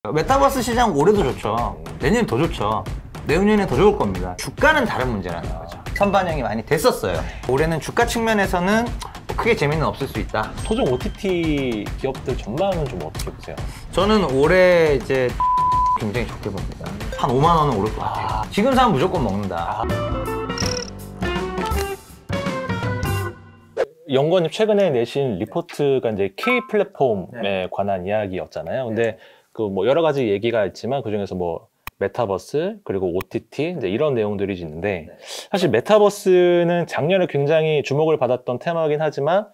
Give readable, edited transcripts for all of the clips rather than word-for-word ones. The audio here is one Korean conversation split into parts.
메타버스 시장 올해도 좋죠. 내년에 더 좋죠. 내후년에 더 좋을 겁니다. 주가는 다른 문제라는 거죠. 선반영이 많이 됐었어요. 올해는 주가 측면에서는 크게 재미는 없을 수 있다. 토종 OTT 기업들 전망은 좀 어떻게 보세요? 저는 올해 이제 굉장히 좋게 봅니다. 한 5만 원은 오를 것 같아요. 지금 사면 무조건 먹는다. 연구원님 최근에 내신 리포트가 이제 K 플랫폼에 관한 이야기였잖아요. 근데 그 뭐 여러 가지 얘기가 있지만 그 중에서 뭐 메타버스 그리고 OTT 이제 이런 내용들이 있는데 사실 메타버스는 작년에 굉장히 주목을 받았던 테마이긴 하지만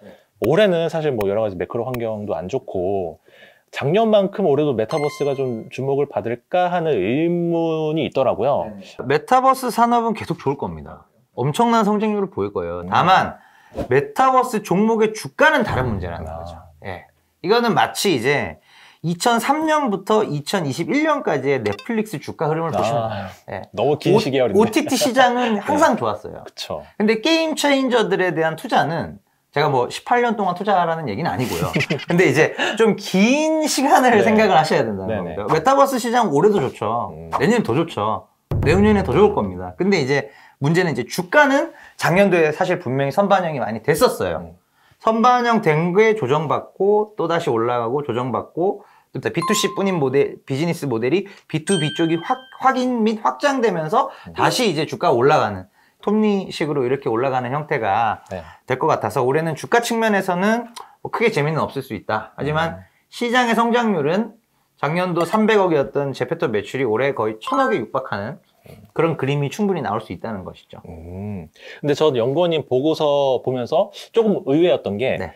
올해는 사실 뭐 여러 가지 매크로 환경도 안 좋고 작년만큼 올해도 메타버스가 좀 주목을 받을까 하는 의문이 있더라고요. 메타버스 산업은 계속 좋을 겁니다. 엄청난 성장률을 보일 거예요. 다만 메타버스 종목의 주가는 다른 문제라는 거죠. 예. 이거는 마치 이제 2003년부터 2021년까지의 넷플릭스 주가 흐름을 보시면 돼요. 예. 너무 긴 시기열인데. OTT 시장은 항상 좋았어요. 그쵸. 근데 게임 체인저들에 대한 투자는 제가 뭐 18년 동안 투자하라는 얘기는 아니고요. 근데 이제 좀 긴 시간을 생각을 하셔야 된다는 겁니다. 메타버스 시장 올해도 좋죠. 내년에 더 좋죠. 내후년에 더 좋을 겁니다. 근데 이제 문제는 이제 주가는 작년도에 사실 분명히 선반영이 많이 됐었어요. 선반영 된 게 조정받고 또다시 올라가고 조정받고 또 B2C 뿐인 비즈니스 모델이 B2B 쪽이 확인 및 확장되면서 다시 이제 주가가 올라가는 톱니식으로 이렇게 올라가는 형태가 될 것 같아서 올해는 주가 측면에서는 뭐 크게 재미는 없을 수 있다. 하지만 시장의 성장률은 작년도 300억이었던 제페토 매출이 올해 거의 1000억에 육박하는 그런 그림이 충분히 나올 수 있다는 것이죠. 근데 저는 연구원님 보고서 보면서 조금 의외였던 게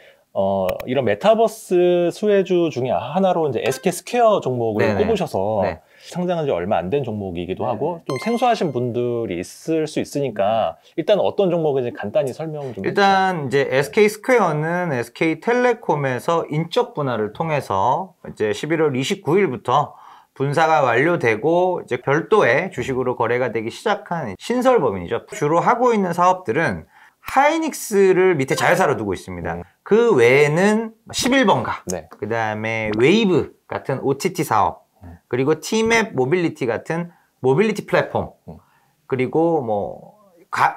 이런 메타버스 수혜주 중에 하나로 이제 SK 스퀘어 종목을 꼽으셔서 상장한 지 얼마 안 된 종목이기도 하고 좀 생소하신 분들이 있을 수 있으니까 일단 어떤 종목인지 간단히 설명 좀 일단 이제 SK 스퀘어는 SK텔레콤에서 인적 분할을 통해서 이제 11월 29일부터 분사가 완료되고 이제 별도의 주식으로 거래가 되기 시작한 신설법인이죠. 주로 하고 있는 사업들은 하이닉스를 밑에 자회사로 두고 있습니다. 그 외에는 11번가, 그 다음에 웨이브 같은 OTT 사업, 그리고 T맵 모빌리티 같은 모빌리티 플랫폼, 그리고 뭐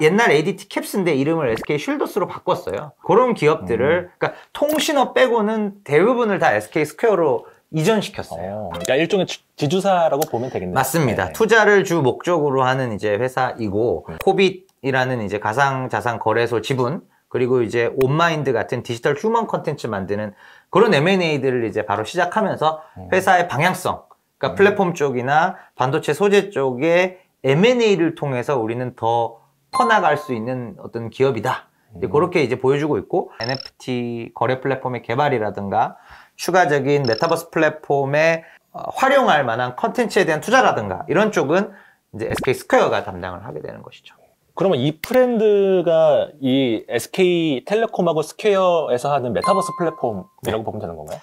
옛날 ADT 캡스인데 이름을 SK 쉴더스로 바꿨어요. 그런 기업들을 그러니까 통신업 빼고는 대부분을 다 SK 스퀘어로 이전시켰어요. 그러니까 일종의 지주사라고 보면 되겠네요. 맞습니다. 투자를 주 목적으로 하는 이제 회사이고 코빗이라는 이제 가상자산 거래소 지분 그리고 이제 온마인드 같은 디지털 휴먼 컨텐츠 만드는 그런 M&A들을 이제 바로 시작하면서 회사의 방향성, 그러니까 플랫폼 쪽이나 반도체 소재 쪽에 M&A를 통해서 우리는 더 커나갈 수 있는 어떤 기업이다. 이제 그렇게 이제 보여주고 있고 NFT 거래 플랫폼의 개발이라든가 추가적인 메타버스 플랫폼에 활용할 만한 컨텐츠에 대한 투자라든가 이런 쪽은 이제 SK 스퀘어가 담당을 하게 되는 것이죠. 그러면 이 브랜드가 이 SK텔레콤하고 스퀘어에서 하는 메타버스 플랫폼이라고 보면 되는 건가요?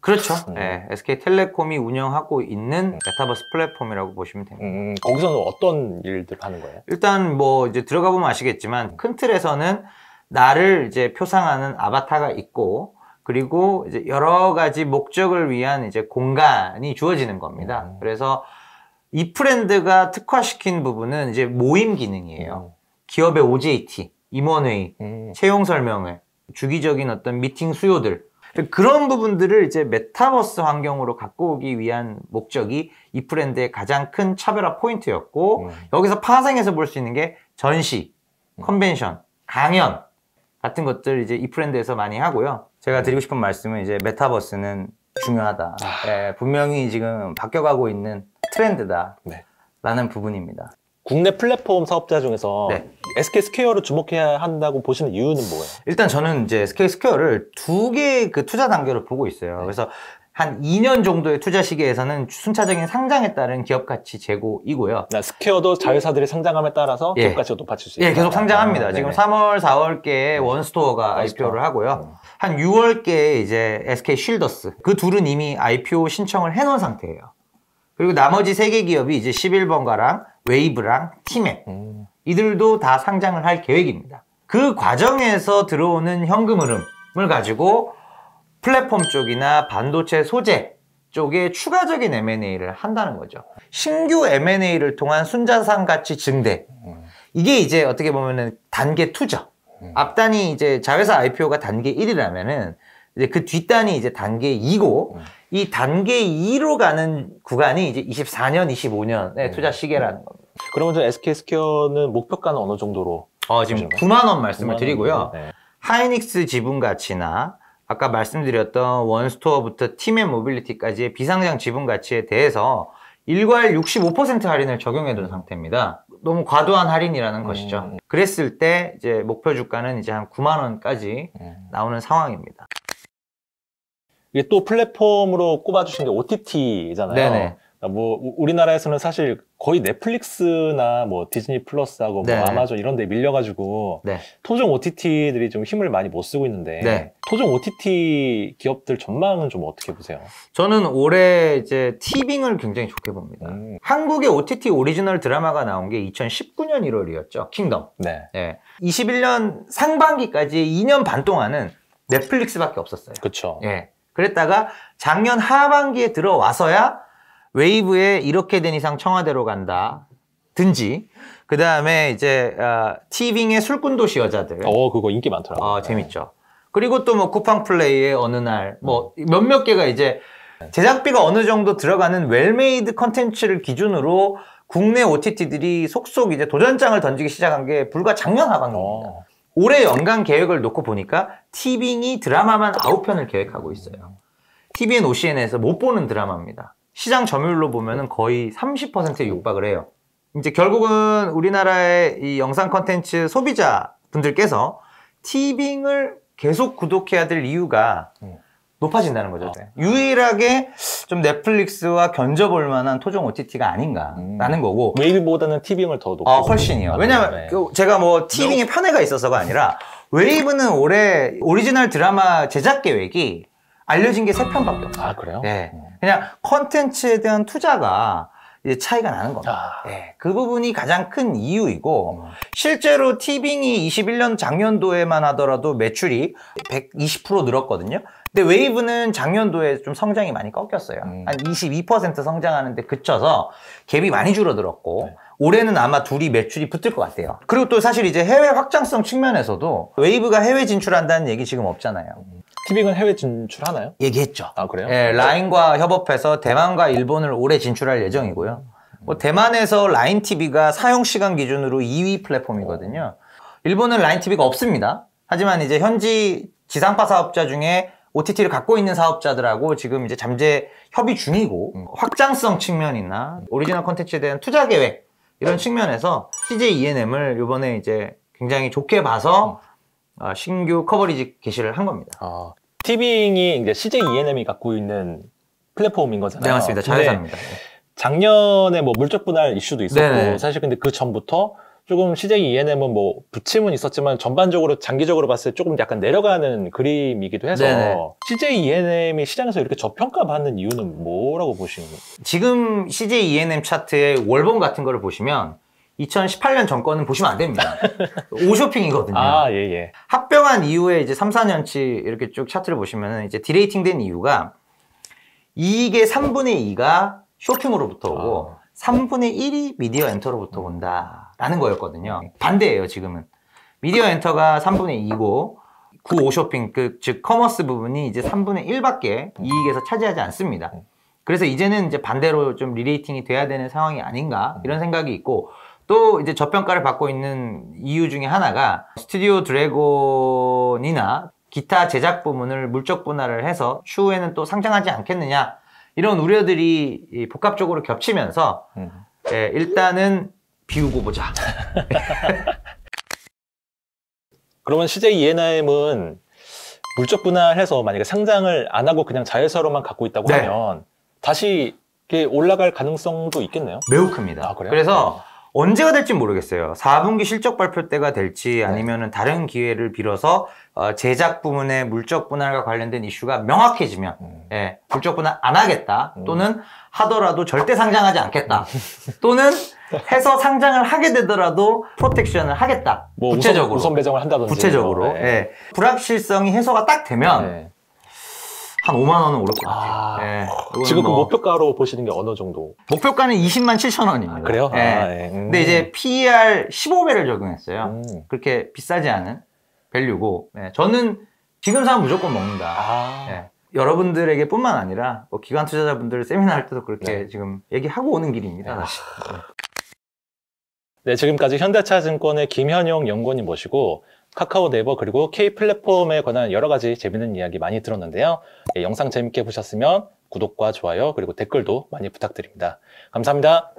그렇죠. 네, SK텔레콤이 운영하고 있는 메타버스 플랫폼이라고 보시면 됩니다. 거기서는 어떤 일들을 하는 거예요? 일단 뭐 이제 들어가 보면 아시겠지만 큰 틀에서는 나를 이제 표상하는 아바타가 있고 그리고 이제 여러 가지 목적을 위한 이제 공간이 주어지는 겁니다. 그래서 이 브랜드가 특화시킨 부분은 이제 모임 기능이에요. 기업의 OJT, 임원회의, 채용 설명회, 주기적인 어떤 미팅 수요들 그런 부분들을 이제 메타버스 환경으로 갖고 오기 위한 목적이 이 브랜드의 가장 큰 차별화 포인트였고 여기서 파생해서 볼 수 있는 게 전시, 컨벤션, 강연 같은 것들 이제 이 브랜드에서 많이 하고요. 제가 드리고 싶은 말씀은 이제 메타버스는 중요하다. 분명히 지금 바뀌어가고 있는 트렌드다. 라는 부분입니다. 국내 플랫폼 사업자 중에서 SK 스퀘어를 주목해야 한다고 보시는 이유는 뭐예요? 일단 저는 이제 SK 스퀘어를 두 개의 그 투자 단계로 보고 있어요. 그래서 한 2년 정도의 투자 시기에서는 순차적인 상장에 따른 기업 가치 제고이고요. 스퀘어도 자회사들의 상장함에 따라서 기업 가치가 높아질 수 있어요. 계속 상장합니다. 지금 3월, 4월께 원스토어가 IPO를 하고요. 한 6월께 이제 SK 쉴더스. 그 둘은 이미 IPO 신청을 해놓은 상태예요. 그리고 나머지 3개 기업이 이제 11번가랑 웨이브랑 T맵. 이들도 다 상장을 할 계획입니다. 그 과정에서 들어오는 현금 흐름을 가지고 플랫폼 쪽이나 반도체 소재 쪽에 추가적인 M&A를 한다는 거죠. 신규 M&A를 통한 순자산 가치 증대. 이게 이제 어떻게 보면은 단계 2죠. 앞단이 이제 자회사 IPO가 단계 1이라면은 이제 그 뒷단이 이제 단계 2고 이 단계 2로 가는 구간이 이제 24년, 25년의 투자 시계라는 겁니다. 그러면 SK스퀘어는 목표가는 어느 정도로? 지금 9만 원 말씀을 9만 드리고요. 네. 하이닉스 지분 가치나 아까 말씀드렸던 원스토어부터 팀앤 모빌리티까지의 비상장 지분 가치에 대해서 일괄 65% 할인을 적용해 둔 상태입니다. 너무 과도한 할인이라는 것이죠. 그랬을 때 이제 목표 주가는 이제 한 9만 원까지 나오는 상황입니다. 이게 또 플랫폼으로 꼽아주신 게 OTT잖아요. 네네. 뭐 우리나라에서는 사실 거의 넷플릭스나 뭐 디즈니 플러스하고 뭐 아마존 이런 데 밀려가지고 토종 OTT들이 좀 힘을 많이 못 쓰고 있는데 토종 OTT 기업들 전망은 좀 어떻게 보세요? 저는 올해 이제 티빙을 굉장히 좋게 봅니다. 한국의 OTT 오리지널 드라마가 나온 게 2019년 1월이었죠. 킹덤. 21년 상반기까지 2년 반 동안은 넷플릭스밖에 없었어요. 그렇죠. 그랬다가 작년 하반기에 들어와서야 웨이브에 이렇게 된 이상 청와대로 간다 든지 그 다음에 이제 티빙의 술꾼도시 여자들 그거 인기 많더라고요. 재밌죠. 그리고 또 뭐 쿠팡플레이의 어느 날 뭐 몇몇 개가 이제 제작비가 어느 정도 들어가는 웰메이드 컨텐츠를 기준으로 국내 OTT들이 속속 이제 도전장을 던지기 시작한 게 불과 작년 하반기입니다. 올해 연간 계획을 놓고 보니까 티빙이 드라마만 9편을 계획하고 있어요. TVN, OCN에서 못 보는 드라마입니다. 시장 점유율로 보면은 거의 30%에 육박을 해요. 이제 결국은 우리나라의 이 영상 콘텐츠 소비자 분들께서 티빙을 계속 구독해야 될 이유가 높아진다는 거죠. 유일하게 좀 넷플릭스와 견져볼 만한 토종 OTT가 아닌가라는 거고. 웨이브보다는 티빙을 더 높고. 훨씬이요. 왜냐면 제가 뭐 티빙에 편애가 있어서가 아니라 웨이브는 올해 오리지널 드라마 제작 계획이 알려진 게 3편밖에 없어요. 그래요? 그냥 컨텐츠에 대한 투자가 이제 차이가 나는 겁니다. 그 부분이 가장 큰 이유이고 실제로 티빙이 21년 작년도에만 하더라도 매출이 120% 늘었거든요. 근데 웨이브는 작년도에 좀 성장이 많이 꺾였어요. 한 22% 성장하는데 그쳐서 갭이 많이 줄어들었고 올해는 아마 둘이 매출이 붙을 것 같아요. 그리고 또 사실 이제 해외 확장성 측면에서도 웨이브가 해외 진출한다는 얘기 지금 없잖아요. 티빙은 해외 진출하나요? 얘기했죠. 그래요? 라인과 협업해서 대만과 일본을 올해 진출할 예정이고요. 뭐 대만에서 라인 TV가 사용 시간 기준으로 2위 플랫폼이거든요. 일본은 라인 TV가 없습니다. 하지만 이제 현지 지상파 사업자 중에 OTT를 갖고 있는 사업자들하고 지금 이제 잠재 협의 중이고 확장성 측면이나 오리지널 콘텐츠에 대한 투자 계획 이런 측면에서 CJ ENM을 이번에 이제 굉장히 좋게 봐서 신규 커버리지 게시를 한 겁니다. 티빙이 이제 CJ ENM이 갖고 있는 플랫폼인 거잖아요. 네, 맞습니다. 자회사입니다. 작년에 뭐 물적 분할 이슈도 있었고 사실 근데 그 전부터 조금 CJ ENM은 뭐 부침은 있었지만 전반적으로 장기적으로 봤을 때 조금 약간 내려가는 그림이기도 해서 CJ ENM이 시장에서 이렇게 저평가받는 이유는 뭐라고 보시는 거예요? 지금 CJ ENM 차트의 월봉 같은 거를 보시면 2018년 전거는 보시면 안 됩니다. 오쇼핑이거든요. 합병한 이후에 이제 3, 4년치 이렇게 쭉 차트를 보시면은 이제 디레이팅 된 이유가 이익의 3분의 2가 쇼핑으로부터 오고 3분의 1이 미디어 엔터로부터 온다라는 거였거든요. 반대예요, 지금은. 미디어 엔터가 3분의 2고 구오쇼핑, 즉 커머스 부분이 이제 3분의 1밖에 이익에서 차지하지 않습니다. 그래서 이제는 이제 반대로 좀 리레이팅이 돼야 되는 상황이 아닌가 이런 생각이 있고 또 이제 저평가를 받고 있는 이유 중에 하나가 스튜디오 드래곤이나 기타 제작 부문을 물적 분할을 해서 추후에는 또 상장하지 않겠느냐 이런 우려들이 복합적으로 겹치면서 일단은 비우고 보자. 그러면 CJ ENM은 물적 분할해서 만약에 상장을 안 하고 그냥 자회사로만 갖고 있다고 하면 다시 이렇게 올라갈 가능성도 있겠네요? 매우 큽니다. 그래서 언제가 될지 모르겠어요. 4분기 실적 발표 때가 될지 아니면은 다른 기회를 빌어서 제작 부문의 물적 분할과 관련된 이슈가 명확해지면 물적 분할 안 하겠다 또는 하더라도 절대 상장하지 않겠다 또는 해서 상장을 하게 되더라도 프로텍션을 하겠다. 뭐 구체적으로 우선 배정을 한다든지 구체적으로 불확실성이 해소가 딱 되면 한 5만 원은 오를 것 같아요. 예. 지금 그 목표가로 보시는 게 어느 정도? 목표가는 20만 7천 원입니다. 그래요? 예. 근데 이제 PER 15배를 적용했어요. 그렇게 비싸지 않은 밸류고, 예. 저는 지금 사면 무조건 먹는다. 예. 여러분들에게 뿐만 아니라 뭐 기관 투자자분들 세미나 할 때도 그렇게 지금 얘기하고 오는 길입니다. 사실. 네, 지금까지 현대차증권의 김현용 연구원님 모시고 카카오 네이버 그리고 K 플랫폼에 관한 여러 가지 재밌는 이야기 많이 들었는데요. 네, 영상 재밌게 보셨으면 구독과 좋아요 그리고 댓글도 많이 부탁드립니다. 감사합니다.